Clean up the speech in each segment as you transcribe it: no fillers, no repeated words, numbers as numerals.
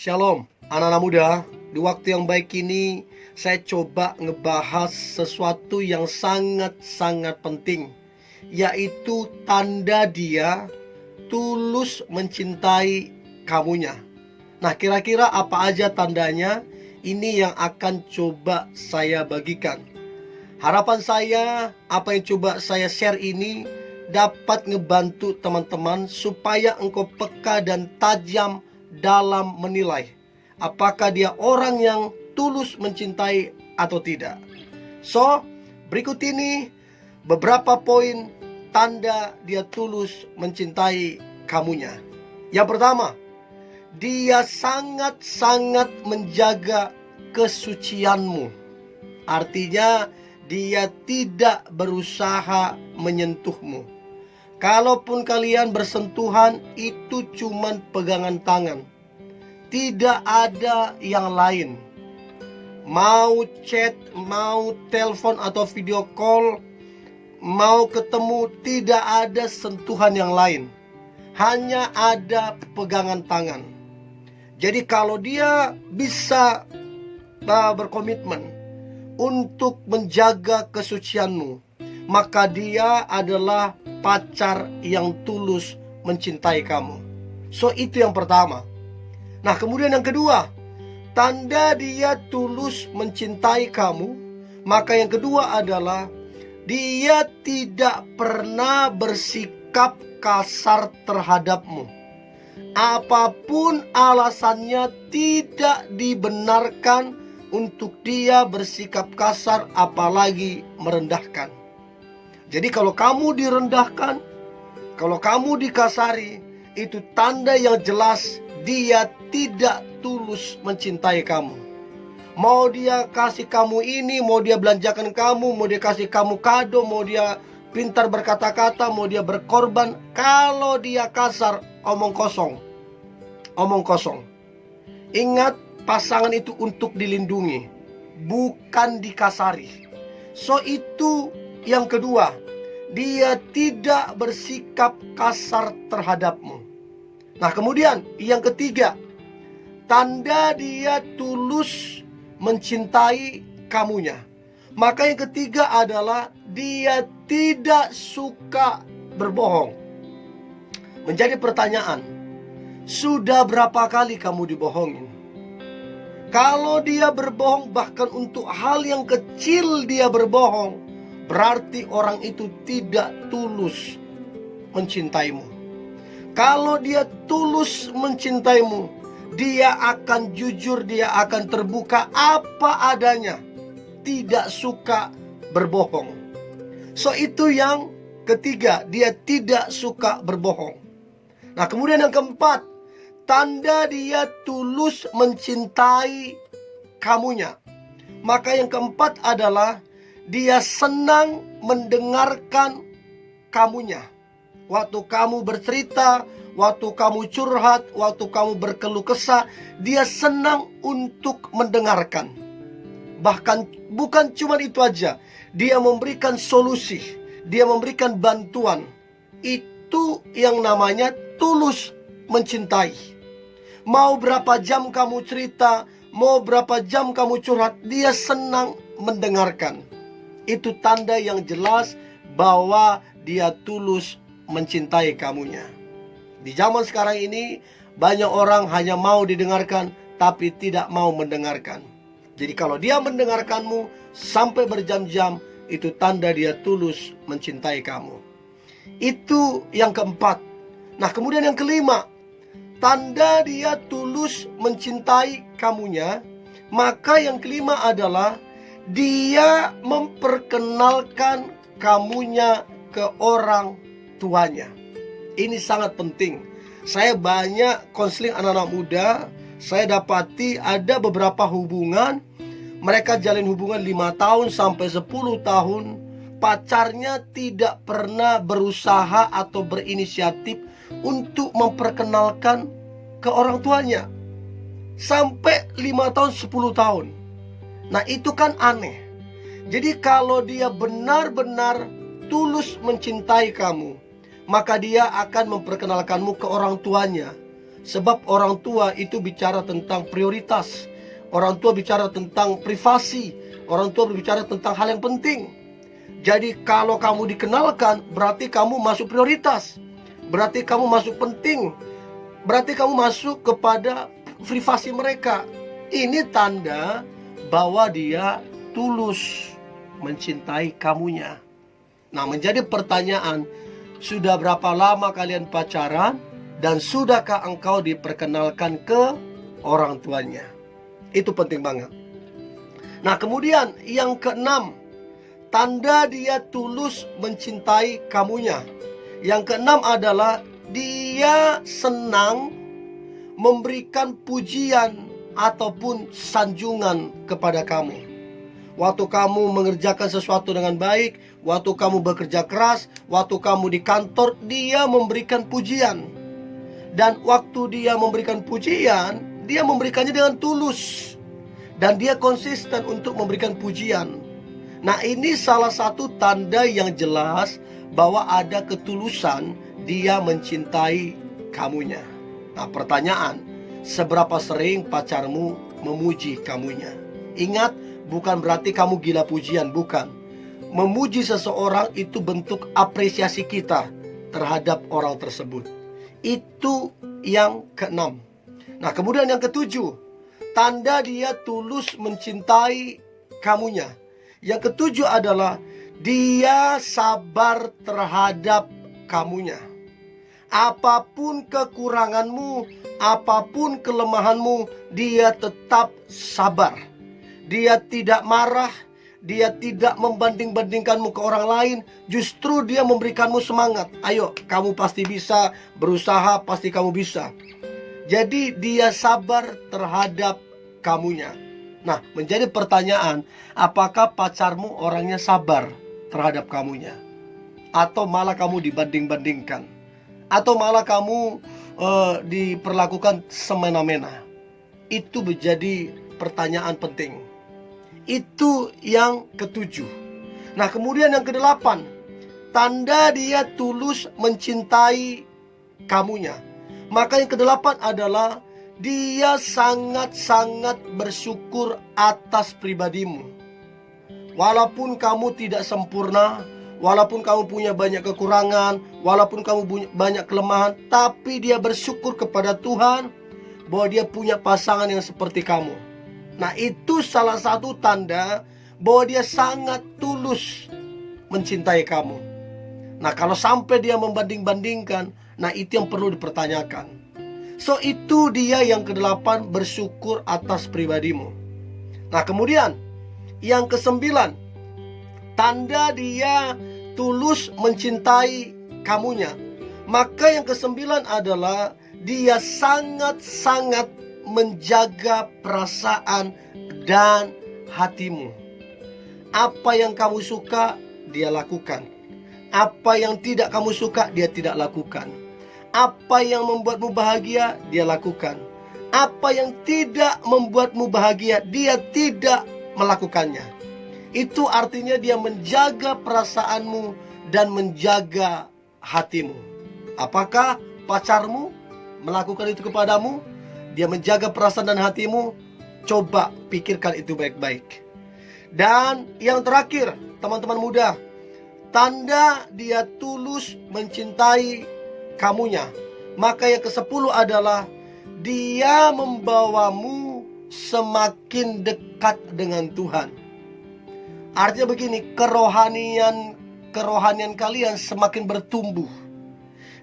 Shalom, anak-anak muda. Di waktu yang baik ini, saya coba ngebahas sesuatu yang sangat-sangat penting, yaitu tanda dia tulus mencintai kamunya. Nah, kira-kira apa aja tandanya? Ini yang akan coba saya bagikan. Harapan saya, apa yang coba saya share ini dapat ngebantu teman-teman supaya engkau peka dan tajam dalam menilai apakah dia orang yang tulus mencintai atau tidak. So, berikut ini beberapa poin tanda dia tulus mencintai kamunya. Yang pertama, dia sangat-sangat menjaga kesucianmu. Artinya, dia tidak berusaha menyentuhmu. Kalaupun kalian bersentuhan, itu cuman pegangan tangan, tidak ada yang lain. Mau chat, mau telepon atau video call, mau ketemu, tidak ada sentuhan yang lain, hanya ada pegangan tangan. Jadi kalau dia bisa berkomitmen untuk menjaga kesucianmu, maka dia adalah pacar yang tulus mencintai kamu. So, itu yang pertama. Nah, kemudian yang kedua, tanda dia tulus mencintai kamu, maka yang kedua adalah dia tidak pernah bersikap kasar terhadapmu. Apapun alasannya, tidak dibenarkan untuk dia bersikap kasar, apalagi merendahkan. Jadi kalau kamu direndahkan, kalau kamu dikasari, itu tanda yang jelas dia tidak tulus mencintai kamu. Mau dia kasih kamu ini, mau dia belanjakan kamu, mau dia kasih kamu kado, mau dia pintar berkata-kata, mau dia berkorban, kalau dia kasar, omong kosong. Omong kosong. Ingat, pasangan itu untuk dilindungi, bukan dikasari. So, itu yang kedua, dia tidak bersikap kasar terhadapmu. Nah, kemudian yang ketiga, tanda dia tulus mencintai kamunya. Maka yang ketiga adalah dia tidak suka berbohong. Menjadi pertanyaan, sudah berapa kali kamu dibohongin? Kalau dia berbohong, bahkan untuk hal yang kecil dia berbohong, berarti orang itu tidak tulus mencintaimu. Kalau dia tulus mencintaimu, dia akan jujur, dia akan terbuka apa adanya, tidak suka berbohong. So, itu yang ketiga, dia tidak suka berbohong. Nah, kemudian yang keempat, tanda dia tulus mencintai kamunya. Maka yang keempat adalah dia senang mendengarkan kamunya. Waktu kamu bercerita, waktu kamu curhat, waktu kamu berkeluh kesah, dia senang untuk mendengarkan. Bahkan bukan cuma itu aja, dia memberikan solusi, dia memberikan bantuan. Itu yang namanya tulus mencintai. Mau berapa jam kamu cerita, mau berapa jam kamu curhat, dia senang mendengarkan. Itu tanda yang jelas bahwa dia tulus mencintai kamunya. Di zaman sekarang ini, banyak orang hanya mau didengarkan, tapi tidak mau mendengarkan. Jadi kalau dia mendengarkanmu sampai berjam-jam, itu tanda dia tulus mencintai kamu. Itu yang keempat. Nah, kemudian yang kelima, tanda dia tulus mencintai kamunya, maka yang kelima adalah dia memperkenalkan kamunya ke orang tuanya. Ini sangat penting. Saya banyak konseling anak-anak muda, saya dapati ada beberapa hubungan, mereka jalin hubungan 5 tahun sampai 10 tahun, pacarnya tidak pernah berusaha atau berinisiatif untuk memperkenalkan ke orang tuanya. Sampai 5 tahun, 10 tahun. Nah, itu kan aneh. Jadi kalau dia benar-benar tulus mencintai kamu, maka dia akan memperkenalkanmu ke orang tuanya. Sebab orang tua itu bicara tentang prioritas. Orang tua bicara tentang privasi. Orang tua berbicara tentang hal yang penting. Jadi kalau kamu dikenalkan, berarti kamu masuk prioritas. Berarti kamu masuk penting. Berarti kamu masuk kepada privasi mereka. Ini tanda bahwa dia tulus mencintai kamunya. Nah, menjadi pertanyaan, sudah berapa lama kalian pacaran? Dan sudahkah engkau diperkenalkan ke orang tuanya? Itu penting banget. Nah, kemudian yang keenam, tanda dia tulus mencintai kamunya. Yang keenam adalah dia senang memberikan pujian ataupun sanjungan kepada kamu. Waktu kamu mengerjakan sesuatu dengan baik, waktu kamu bekerja keras, waktu kamu di kantor, dia memberikan pujian. Dan waktu dia memberikan pujian, dia memberikannya dengan tulus. Dan dia konsisten untuk memberikan pujian. Nah, ini salah satu tanda yang jelas bahwa ada ketulusan dia mencintai kamunya. Nah, pertanyaan, seberapa sering pacarmu memuji kamunya? Ingat, bukan berarti kamu gila pujian, bukan. Memuji seseorang itu bentuk apresiasi kita terhadap orang tersebut. Itu yang keenam. Nah, kemudian yang ketujuh, tanda dia tulus mencintai kamunya. Yang ketujuh adalah dia sabar terhadap kamunya. Apapun kekuranganmu, apapun kelemahanmu, dia tetap sabar. Dia tidak marah, dia tidak membanding-bandingkanmu ke orang lain. Justru dia memberikanmu semangat. Ayo, kamu pasti bisa, berusaha pasti kamu bisa. Jadi dia sabar terhadap kamunya. Nah, menjadi pertanyaan, apakah pacarmu orangnya sabar terhadap kamunya? Atau malah kamu dibanding-bandingkan? Atau malah kamu diperlakukan semena-mena? Itu menjadi pertanyaan penting. Itu yang ketujuh. Nah, kemudian yang kedelapan, tanda dia tulus mencintai kamunya. Maka yang kedelapan adalah dia sangat-sangat bersyukur atas pribadimu. Walaupun kamu tidak sempurna, walaupun kamu punya banyak kekurangan, walaupun kamu punya banyak kelemahan, tapi dia bersyukur kepada Tuhan bahwa dia punya pasangan yang seperti kamu. Nah, itu salah satu tanda bahwa dia sangat tulus mencintai kamu. Nah, kalau sampai dia membanding-bandingkan, nah itu yang perlu dipertanyakan. So, itu dia yang kedelapan, bersyukur atas pribadimu. Nah, kemudian yang kesembilan, tanda dia tulus mencintai kamunya. Maka yang kesembilan adalah dia sangat-sangat menjaga perasaan dan hatimu. Apa yang kamu suka, dia lakukan. Apa yang tidak kamu suka, dia tidak lakukan. Apa yang membuatmu bahagia, dia lakukan. Apa yang tidak membuatmu bahagia, dia tidak melakukannya. Itu artinya dia menjaga perasaanmu dan menjaga hatimu. Apakah pacarmu melakukan itu kepadamu? Dia menjaga perasaan dan hatimu. Coba pikirkan itu baik-baik. Dan yang terakhir, teman-teman muda, tanda dia tulus mencintai kamunya. Maka yang ke-10 adalah dia membawamu semakin dekat dengan Tuhan. Artinya begini, kerohanian kalian semakin bertumbuh.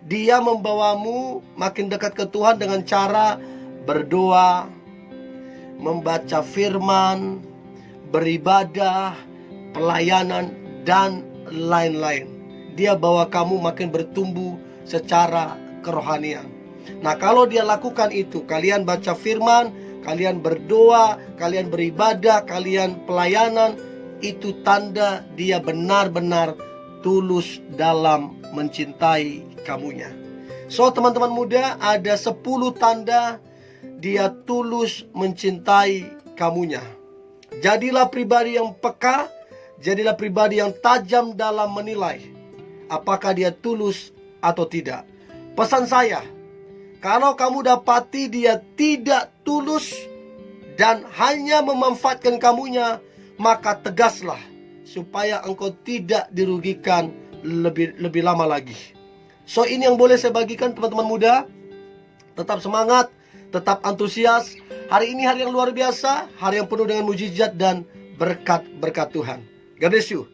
Dia membawamu makin dekat ke Tuhan dengan cara berdoa, membaca firman, beribadah, pelayanan, dan lain-lain. Dia bawa kamu makin bertumbuh secara kerohanian. Nah, kalau dia lakukan itu, kalian baca firman, kalian berdoa, kalian beribadah, kalian pelayanan, itu tanda dia benar-benar tulus dalam mencintai kamunya. So, teman-teman muda, ada 10 tanda dia tulus mencintai kamunya. Jadilah pribadi yang peka, jadilah pribadi yang tajam dalam menilai apakah dia tulus atau tidak. Pesan saya, Kalau kamu dapati dia tidak tulus dan hanya memanfaatkan kamunya, maka tegaslah supaya engkau tidak dirugikan lebih lama lagi. So, ini yang boleh saya bagikan teman-teman muda. Tetap semangat, tetap antusias. Hari ini hari yang luar biasa, hari yang penuh dengan mujizat dan berkat-berkat Tuhan. God bless you.